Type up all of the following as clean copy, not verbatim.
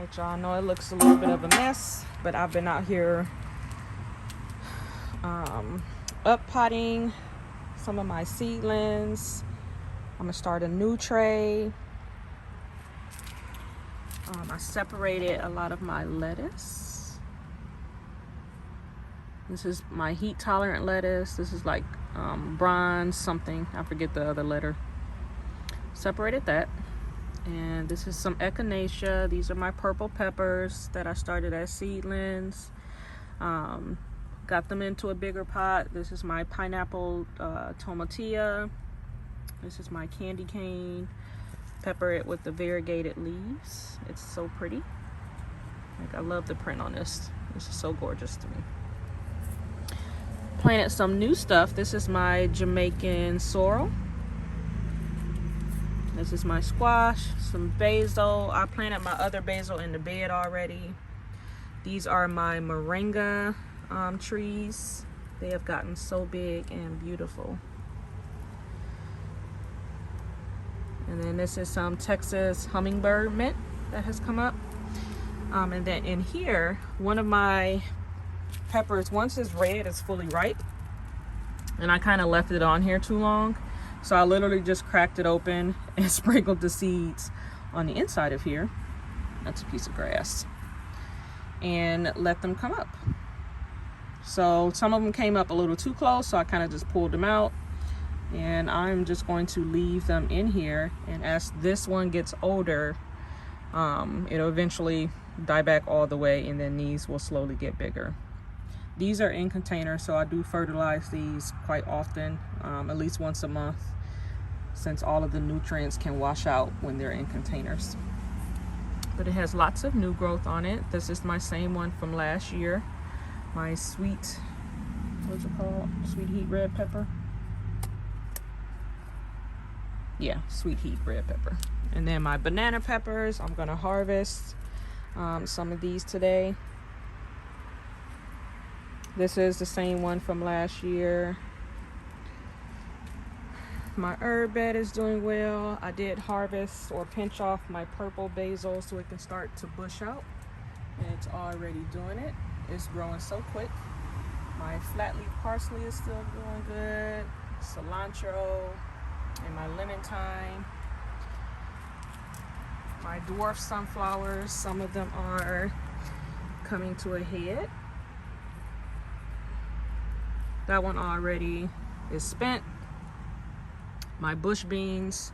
Alright, y'all, I know it looks a little bit of a mess, but I've been out here up potting some of my seedlings. I'm gonna start a new tray. I separated a lot of my lettuce. This is my heat tolerant lettuce. This is like bronze something, I forget the other letter. Separated that. And this is some echinacea. These are my purple peppers that I started as seedlings. Got them into a bigger pot. This is my pineapple tomatillo. This is my candy cane. Pepper it with the variegated leaves. It's so pretty. Like, I love the print on this. This is so gorgeous to me. Planted some new stuff. This is my Jamaican sorrel. This is my squash, some basil. I planted my other basil in the bed already. These are my moringa trees. They have gotten so big and beautiful. And then this is some Texas hummingbird mint that has come up. And then in here, one of my peppers, once it's red, it's fully ripe. And I kind of left it on here too long. So I literally just cracked it open and sprinkled the seeds on the inside of here. That's a piece of grass. And let them come up. So some of them came up a little too close, so I kind of just pulled them out. And I'm just going to leave them in here. And as this one gets older, it'll eventually die back all the way, and then these will slowly get bigger. These are in containers, so I do fertilize these quite often, at least once a month, since all of the nutrients can wash out when they're in containers. But it has lots of new growth on it. This is my same one from last year. My sweet, what's it called? Sweet heat red pepper. Yeah, sweet heat red pepper. And then my banana peppers, I'm gonna harvest some of these today. This is the same one from last year. My herb bed is doing well. I did harvest or pinch off my purple basil so it can start to bush out. And it's already doing it. It's growing so quick. My flat leaf parsley is still doing good. Cilantro and my lemon thyme. My dwarf sunflowers, some of them are coming to a head. That one already is spent. My bush beans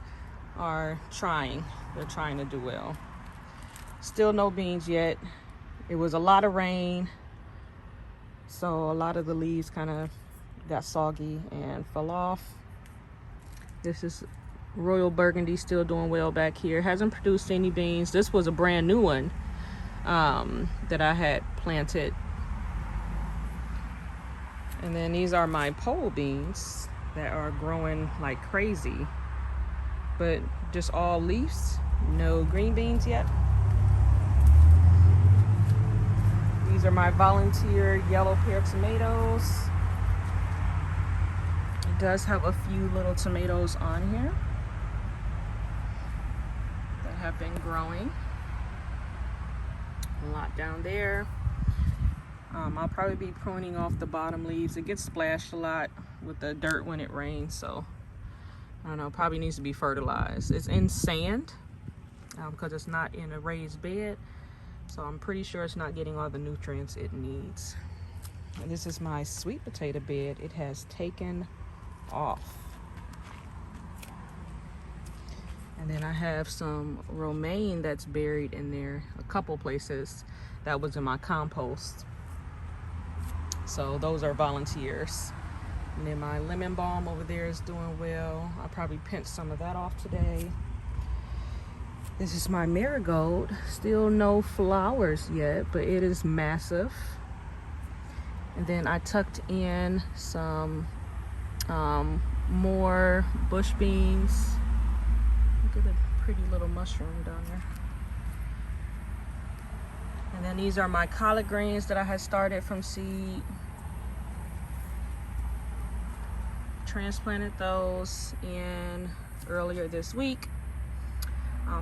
are trying. They're trying to do well. Still no beans yet. It was a lot of rain, so a lot of the leaves kind of got soggy and fell off. This is Royal Burgundy, still doing well back here. Hasn't produced any beans. This was a brand new one that I had planted. And then these are my pole beans that are growing like crazy, but just all leaves, no green beans yet. These are my volunteer yellow pear tomatoes. It does have a few little tomatoes on here that have been growing. A lot down there. I'll probably be pruning off the bottom leaves. It gets splashed a lot with the dirt when it rains, so I don't know, probably needs to be fertilized. It's in sand because it's not in a raised bed, so I'm pretty sure it's not getting all the nutrients it needs. And this is my sweet potato bed. It has taken off. And then I have some romaine that's buried in there, a couple places that was in my compost. So those are volunteers. And then my lemon balm over there is doing well. I'll probably pinch some of that off today. This is my marigold. Still no flowers yet, but it is massive. And then I tucked in some more bush beans. Look at the pretty little mushroom down there. And then these are my collard greens that I had started from seed. Transplanted those in earlier this week.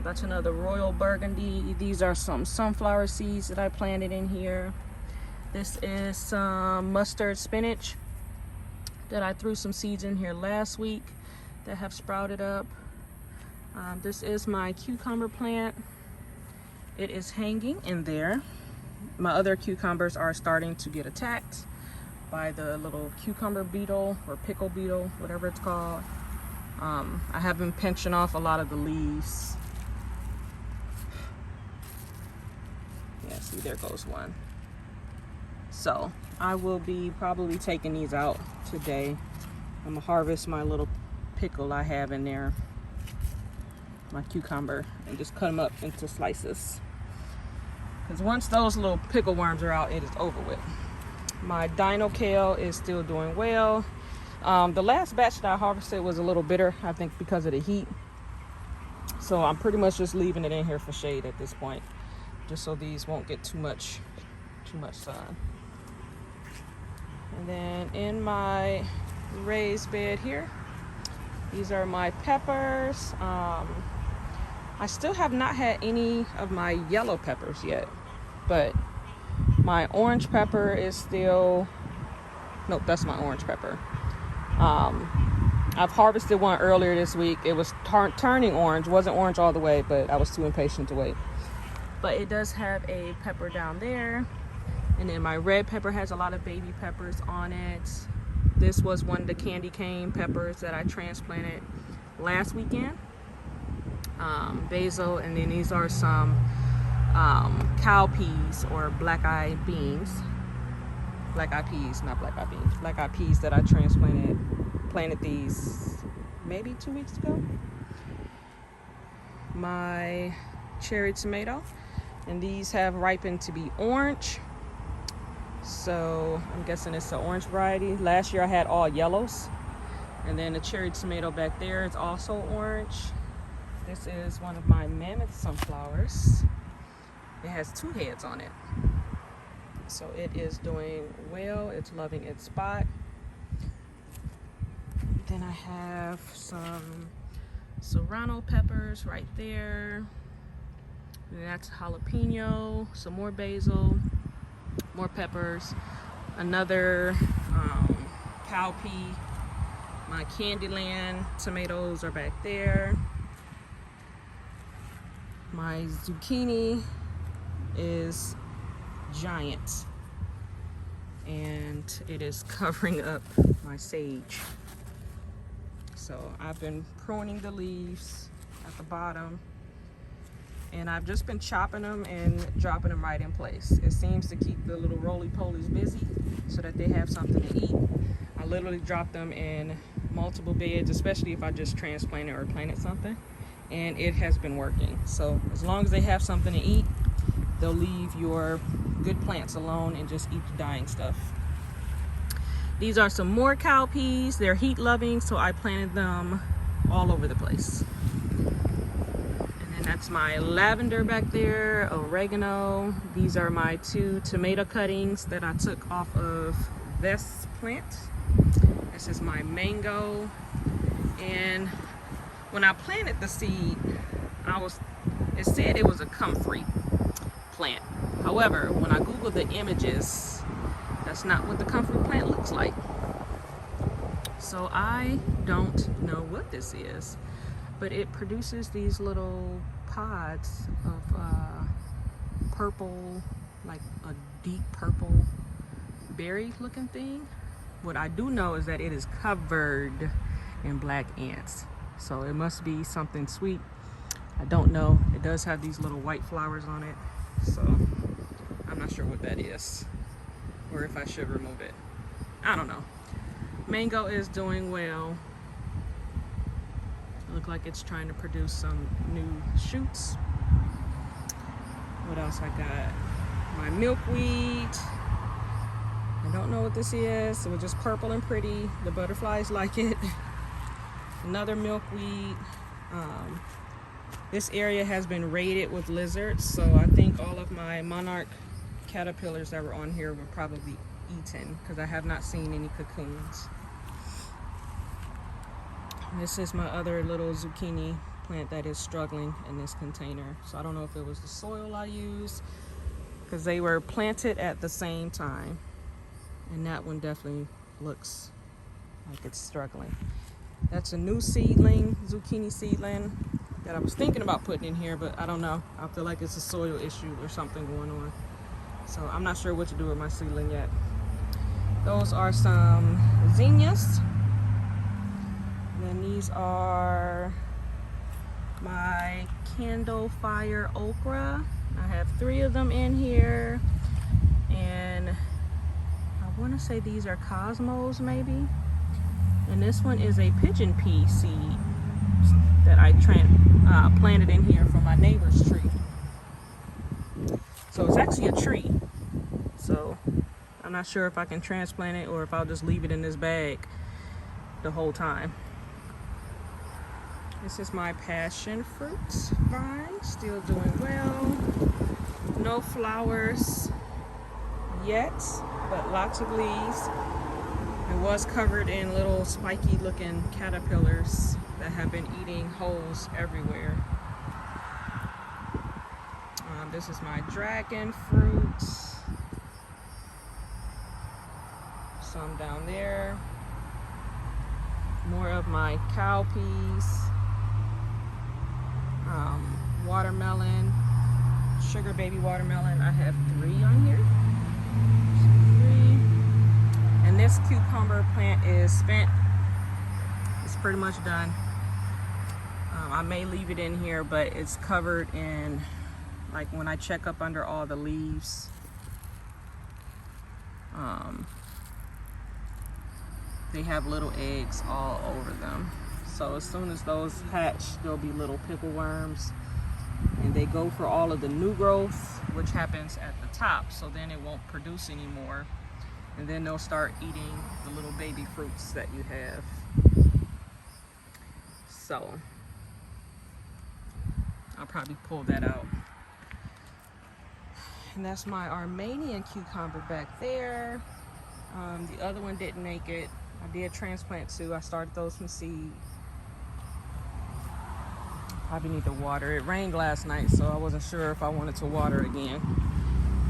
That's another royal burgundy. These are some sunflower seeds that I planted in here. This is some mustard spinach that I threw some seeds in here last week that have sprouted up. This is my cucumber plant. It is hanging in there. My other cucumbers are starting to get attacked by the little cucumber beetle or pickle beetle, whatever it's called. I have been pinching off a lot of the leaves. Yeah, see, there goes one. So I will be probably taking these out today. I'm gonna harvest my little pickle I have in there, my cucumber, and just cut them up into slices. Because once those little pickle worms are out, it is over with. My dino kale is still doing well. The last batch that I harvested was a little bitter, I think because of the heat. So I'm pretty much just leaving it in here for shade at this point, just so these won't get too much sun. And then in my raised bed here, these are my peppers. I still have not had any of my yellow peppers yet, but my orange pepper is still, nope, that's my orange pepper. I've harvested one earlier this week. It was turning orange, wasn't orange all the way, but I was too impatient to wait. But it does have a pepper down there. And then my red pepper has a lot of baby peppers on it. This was one of the candy cane peppers that I transplanted last weekend. Basil, and then these are some cow peas or black-eyed beans. Black-eyed peas, not black-eyed beans. Black-eyed peas that I planted these maybe 2 weeks ago. My cherry tomato, and these have ripened to be orange. So I'm guessing it's the orange variety. Last year I had all yellows. And then the cherry tomato back there is also orange. This is one of my mammoth sunflowers. It has 2 heads on it. So it is doing well. It's loving its spot. Then I have some serrano peppers right there. And that's jalapeno, some more basil, more peppers, another cowpea. My Candyland tomatoes are back there. My zucchini is giant, and it is covering up my sage. So I've been pruning the leaves at the bottom, and I've just been chopping them and dropping them right in place. It seems to keep the little roly-polies busy so that they have something to eat. I literally drop them in multiple beds, especially if I just transplanted or planted something, and it has been working. So as long as they have something to eat, they'll leave your good plants alone and just eat the dying stuff. These are some more cowpeas. They're heat loving, so I planted them all over the place. And then that's my lavender back there, oregano. These are my 2 tomato cuttings that I took off of this plant. This is my mango. And when I planted the seed, it said it was a comfrey plant. However, when I Googled the images, that's not what the comfrey plant looks like. So I don't know what this is, but it produces these little pods of purple, like a deep purple berry looking thing. What I do know is that it is covered in black ants. So it must be something sweet. I don't know. It does have these little white flowers on it. So I'm not sure what that is, or if I should remove it. I don't know. Mango is doing well. Look like it's trying to produce some new shoots. What else I got? My milkweed. I don't know what this is. It was just purple and pretty. The butterflies like it. Another milkweed. This area has been raided with lizards, so I think all of my monarch caterpillars that were on here were probably eaten, because I have not seen any cocoons. This is my other little zucchini plant that is struggling in this container. So I don't know if it was the soil I used, because they were planted at the same time. And that one definitely looks like it's struggling. That's a new seedling, zucchini seedling, that I was thinking about putting in here, but I don't know. I feel like it's a soil issue or something going on. So I'm not sure what to do with my seedling yet. Those are some zinnias. Then these are my candle fire okra. I have 3 of them in here. And I want to say these are cosmos maybe. And this one is a pigeon pea seed that I planted in here from my neighbor's tree. So it's actually a tree. So I'm not sure if I can transplant it or if I'll just leave it in this bag the whole time. This is my passion fruit vine, still doing well. No flowers yet, but lots of leaves. It was covered in little spiky looking caterpillars that have been eating holes everywhere. This is my dragon fruit. Some down there. More of my cowpeas. Watermelon. Sugar baby watermelon. I have 3 on here. 3. And this cucumber plant is spent. It's pretty much done. I may leave it in here, but it's covered in, like when I check up under all the leaves, they have little eggs all over them. So as soon as those hatch, there'll be little pickle worms, and they go for all of the new growth, which happens at the top, so then it won't produce anymore, and then they'll start eating the little baby fruits that you have. So I'll probably pull that out. And that's my Armenian cucumber back there. The other one didn't make it. I did transplant 2. I started those from seed. Probably need to water. It rained last night, so I wasn't sure if I wanted to water again.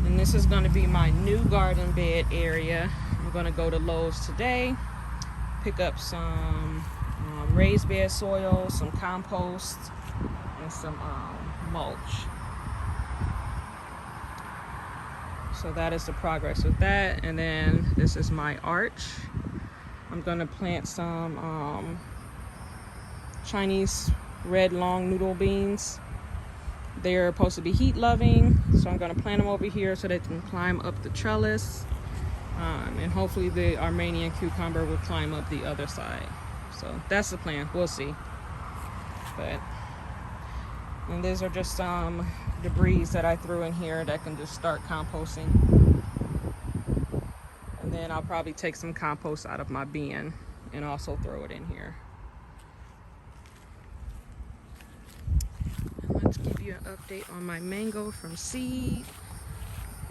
And this is going to be my new garden bed area. I'm going to go to Lowe's today, pick up some raised bed soil, some compost, and some mulch. So that is the progress with that. And then this is my arch. I'm going to plant some Chinese red long noodle beans. They're supposed to be heat loving, so I'm going to plant them over here so they can climb up the trellis, and hopefully the Armenian cucumber will climb up the other side. So that's the plan. We'll see. And these are just some debris that I threw in here that can just start composting. And then I'll probably take some compost out of my bin and also throw it in here. And let's give you an update on my mango from seed.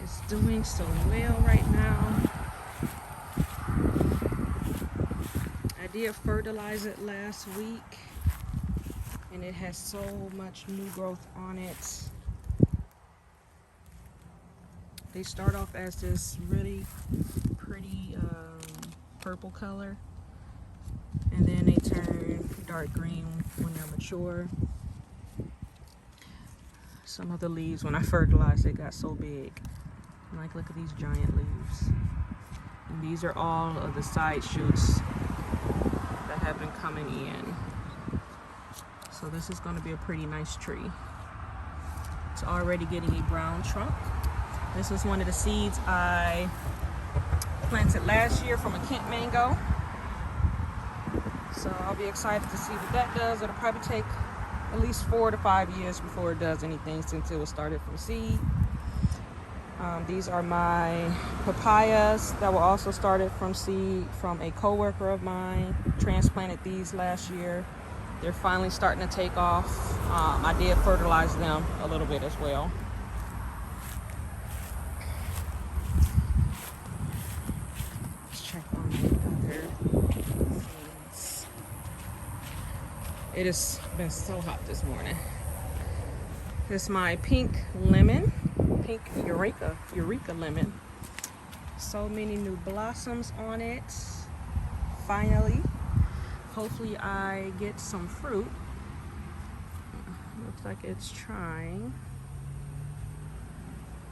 It's doing so well right now. I did fertilize it last week, and it has so much new growth on it. They start off as this really pretty purple color, and then they turn dark green when they're mature. Some of the leaves, when I fertilized it, got so big. Like, look at these giant leaves. And these are all of the side shoots that have been coming in. So this is going to be a pretty nice tree. It's already getting a brown trunk. This is one of the seeds I planted last year from a Kent mango. So I'll be excited to see what that does. It'll probably take at least 4 to 5 years before it does anything, since it was started from seed. These are my papayas that were also started from seed from a coworker of mine. Transplanted these last year. They're finally starting to take off. I did fertilize them a little bit as well. Let's check on the other seeds. It has been so hot this morning. This is my pink lemon, pink Eureka lemon. So many new blossoms on it. Finally, hopefully I get some fruit. Looks like it's trying.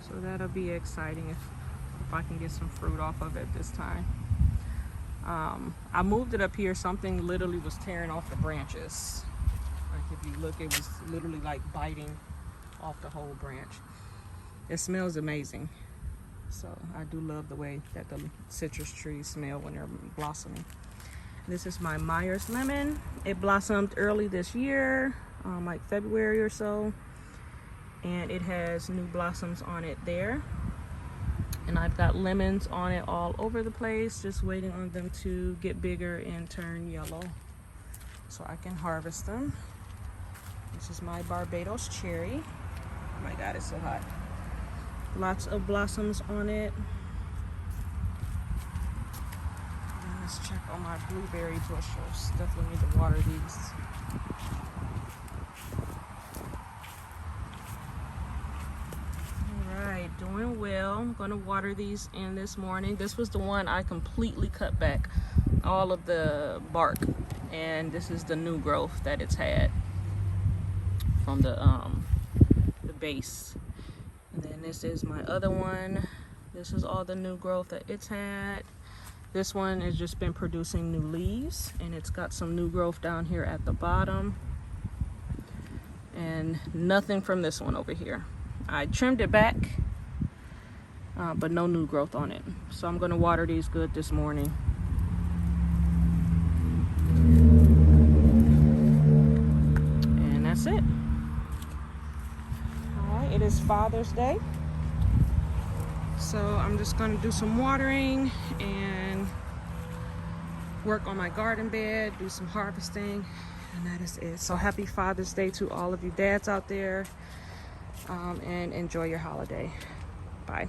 So that'll be exciting if I can get some fruit off of it this time. I moved it up here. Something literally was tearing off the branches. Like if you look, it was literally like biting off the whole branch. It smells amazing. So I do love the way that the citrus trees smell when they're blossoming. This is my Myers lemon. It blossomed early this year, like February or so. And it has new blossoms on it there. And I've got lemons on it all over the place, just waiting on them to get bigger and turn yellow so I can harvest them. This is my Barbados cherry. Oh my God, it's so hot. Lots of blossoms on it. And let's check on my blueberry bushels. Definitely need to water these. Doing well. I'm gonna water these in this morning. This was the one I completely cut back all of the bark, and this is the new growth that it's had from the base. And then this is my other one. This is all the new growth that it's had. This one has just been producing new leaves, and it's got some new growth down here at the bottom, and nothing from this one over here. I trimmed it back, but no new growth on it. So I'm gonna water these good this morning. And that's it. All right, it is Father's Day. So I'm just gonna do some watering and work on my garden bed, do some harvesting, and that is it. So happy Father's Day to all of you dads out there, and enjoy your holiday. Bye.